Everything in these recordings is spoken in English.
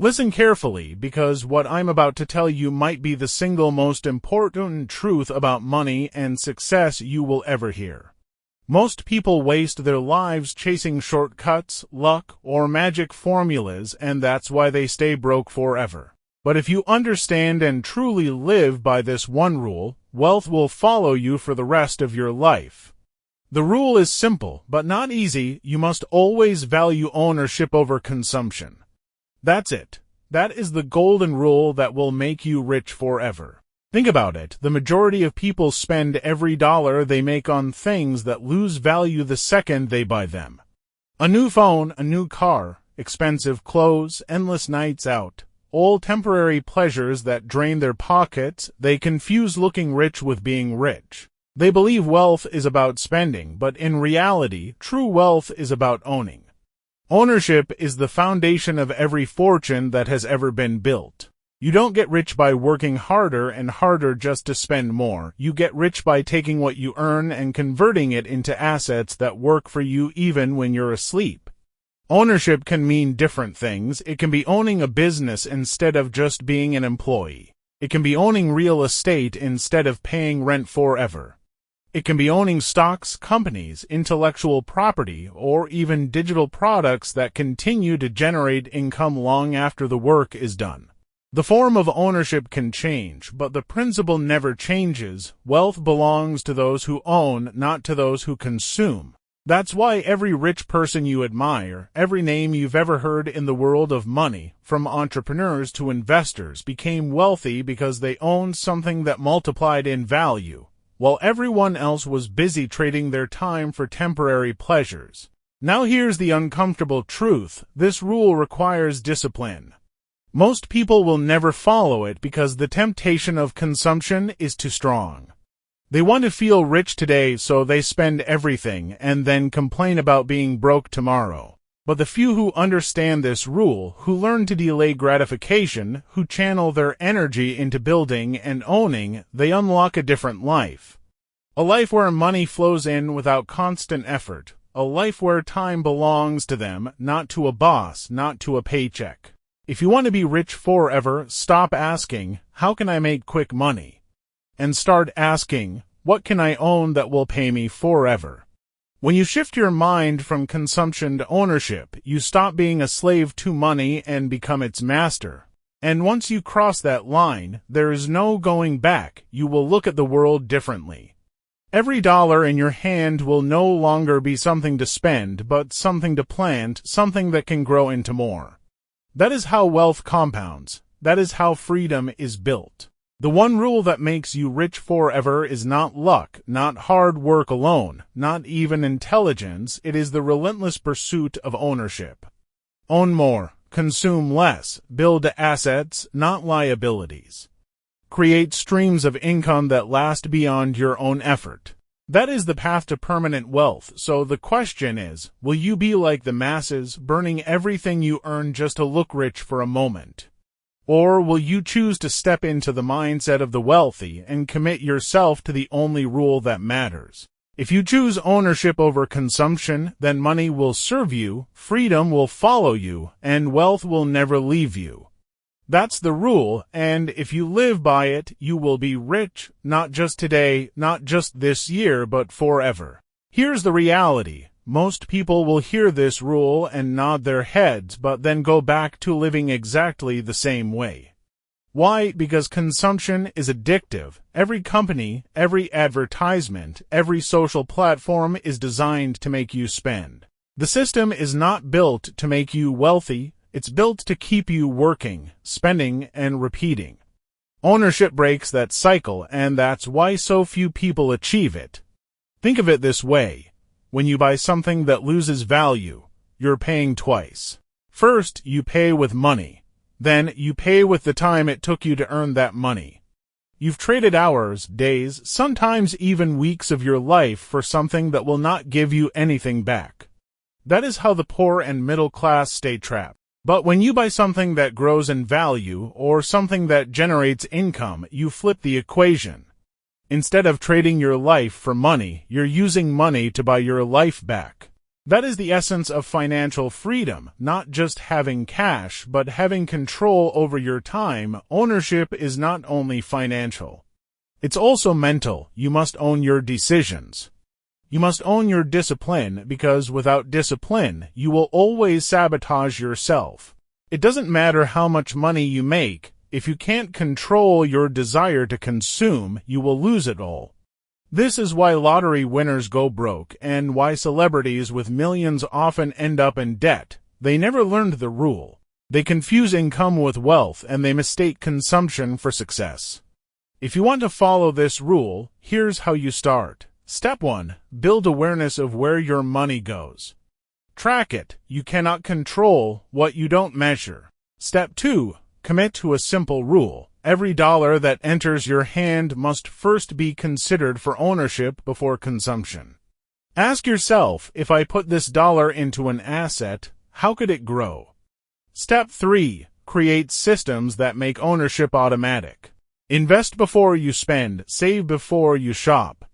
Listen carefully, because what I'm about to tell you might be the single most important truth about money and success you will ever hear. Most people waste their lives chasing shortcuts, luck, or magic formulas, and that's why they stay broke forever. But if you understand and truly live by this one rule, wealth will follow you for the rest of your life. The rule is simple, but not easy. You must always value ownership over consumption. That's it. That is the golden rule that will make you rich forever. Think about it. The majority of people spend every dollar they make on things that lose value the second they buy them. A new phone, a new car, expensive clothes, endless nights out. All temporary pleasures that drain their pockets. They confuse looking rich with being rich. They believe wealth is about spending, but in reality, true wealth is about owning. Ownership is the foundation of every fortune that has ever been built. You don't get rich by working harder and harder just to spend more. You get rich by taking what you earn and converting it into assets that work for you even when you're asleep. Ownership can mean different things. It can be owning a business instead of just being an employee. It can be owning real estate instead of paying rent forever. It can be owning stocks, companies, intellectual property, or even digital products that continue to generate income long after the work is done. The form of ownership can change, but the principle never changes. Wealth belongs to those who own, not to those who consume. That's why every rich person you admire, every name you've ever heard in the world of money, from entrepreneurs to investors, became wealthy because they owned something that multiplied in value, while everyone else was busy trading their time for temporary pleasures. Now here's the uncomfortable truth. This rule requires discipline. Most people will never follow it because the temptation of consumption is too strong. They want to feel rich today, so they spend everything and then complain about being broke tomorrow. But the few who understand this rule, who learn to delay gratification, who channel their energy into building and owning, they unlock a different life. A life where money flows in without constant effort. A life where time belongs to them, not to a boss, not to a paycheck. If you want to be rich forever, stop asking, "How can I make quick money?" and start asking, "What can I own that will pay me forever?" When you shift your mind from consumption to ownership, you stop being a slave to money and become its master. And once you cross that line, there is no going back. You will look at the world differently. Every dollar in your hand will no longer be something to spend, but something to plant, something that can grow into more. That is how wealth compounds. That is how freedom is built. The one rule that makes you rich forever is not luck, not hard work alone, not even intelligence. It is the relentless pursuit of ownership. Own more, consume less, build assets, not liabilities. Create streams of income that last beyond your own effort. That is the path to permanent wealth. So the question is, will you be like the masses, burning everything you earn just to look rich for a moment? Or will you choose to step into the mindset of the wealthy and commit yourself to the only rule that matters? If you choose ownership over consumption, then money will serve you, freedom will follow you, and wealth will never leave you. That's the rule, and if you live by it, you will be rich, not just today, not just this year, but forever. Here's the reality. Most people will hear this rule and nod their heads, but then go back to living exactly the same way. Why? Because consumption is addictive. Every company, every advertisement, every social platform is designed to make you spend. The system is not built to make you wealthy. It's built to keep you working, spending, and repeating. Ownership breaks that cycle, and that's why so few people achieve it. Think of it this way. When you buy something that loses value, you're paying twice. First, you pay with money. Then, you pay with the time it took you to earn that money. You've traded hours, days, sometimes even weeks of your life for something that will not give you anything back. That is how the poor and middle class stay trapped. But when you buy something that grows in value, or something that generates income, you flip the equation. Instead of trading your life for money, you're using money to buy your life back. That is the essence of financial freedom, not just having cash, but having control over your time. Ownership is not only financial. It's also mental. You must own your decisions. You must own your discipline, because without discipline, you will always sabotage yourself. It doesn't matter how much money you make. If you can't control your desire to consume, you will lose it all. This is why lottery winners go broke, and why celebrities with millions often end up in debt. They never learned the rule. They confuse income with wealth, and they mistake consumption for success. If you want to follow this rule, here's how you start. Step 1. Build awareness of where your money goes. Track it. You cannot control what you don't measure. Step 2. Commit to a simple rule. Every dollar that enters your hand must first be considered for ownership before consumption. Ask yourself, if I put this dollar into an asset, how could it grow? Step 3. Create systems that make ownership automatic. Invest before you spend, save before you shop.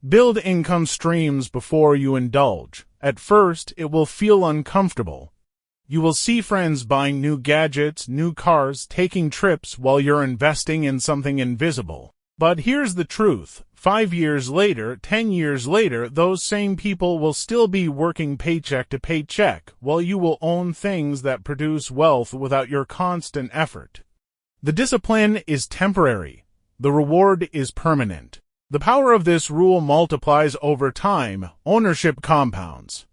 Build income streams before you indulge. At first, it will feel uncomfortable. You will see friends buying new gadgets, new cars, taking trips while you're investing in something invisible. But here's the truth. 5 years later, 10 years later, those same people will still be working paycheck to paycheck, while you will own things that produce wealth without your constant effort. The discipline is temporary. The reward is permanent. The power of this rule multiplies over time. Ownership compounds.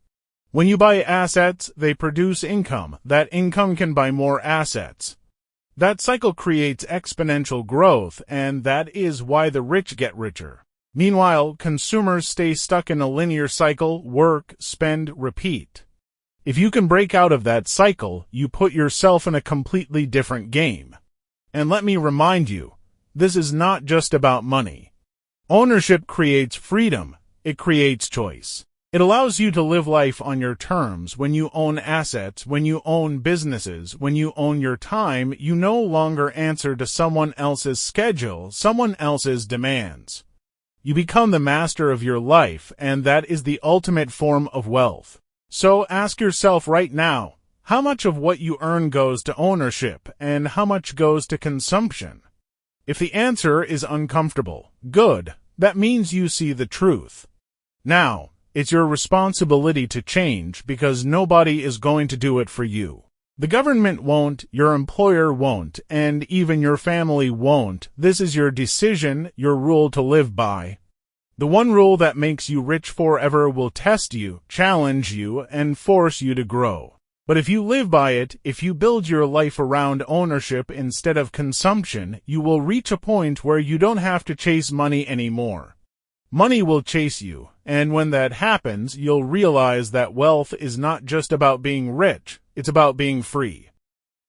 When you buy assets, they produce income. That income can buy more assets. That cycle creates exponential growth, and that is why the rich get richer. Meanwhile, consumers stay stuck in a linear cycle: work, spend, repeat. If you can break out of that cycle, you put yourself in a completely different game. And let me remind you, this is not just about money. Ownership creates freedom. It creates choice. It allows you to live life on your terms. When you own assets, when you own businesses, when you own your time, you no longer answer to someone else's schedule, someone else's demands. You become the master of your life, and that is the ultimate form of wealth. So ask yourself right now, how much of what you earn goes to ownership, and how much goes to consumption? If the answer is uncomfortable, good. That means you see the truth. Now, it's your responsibility to change, because nobody is going to do it for you. The government won't, your employer won't, and even your family won't. This is your decision, your rule to live by. The one rule that makes you rich forever will test you, challenge you, and force you to grow. But if you live by it, if you build your life around ownership instead of consumption, you will reach a point where you don't have to chase money anymore. Money will chase you, and when that happens, you'll realize that wealth is not just about being rich, it's about being free.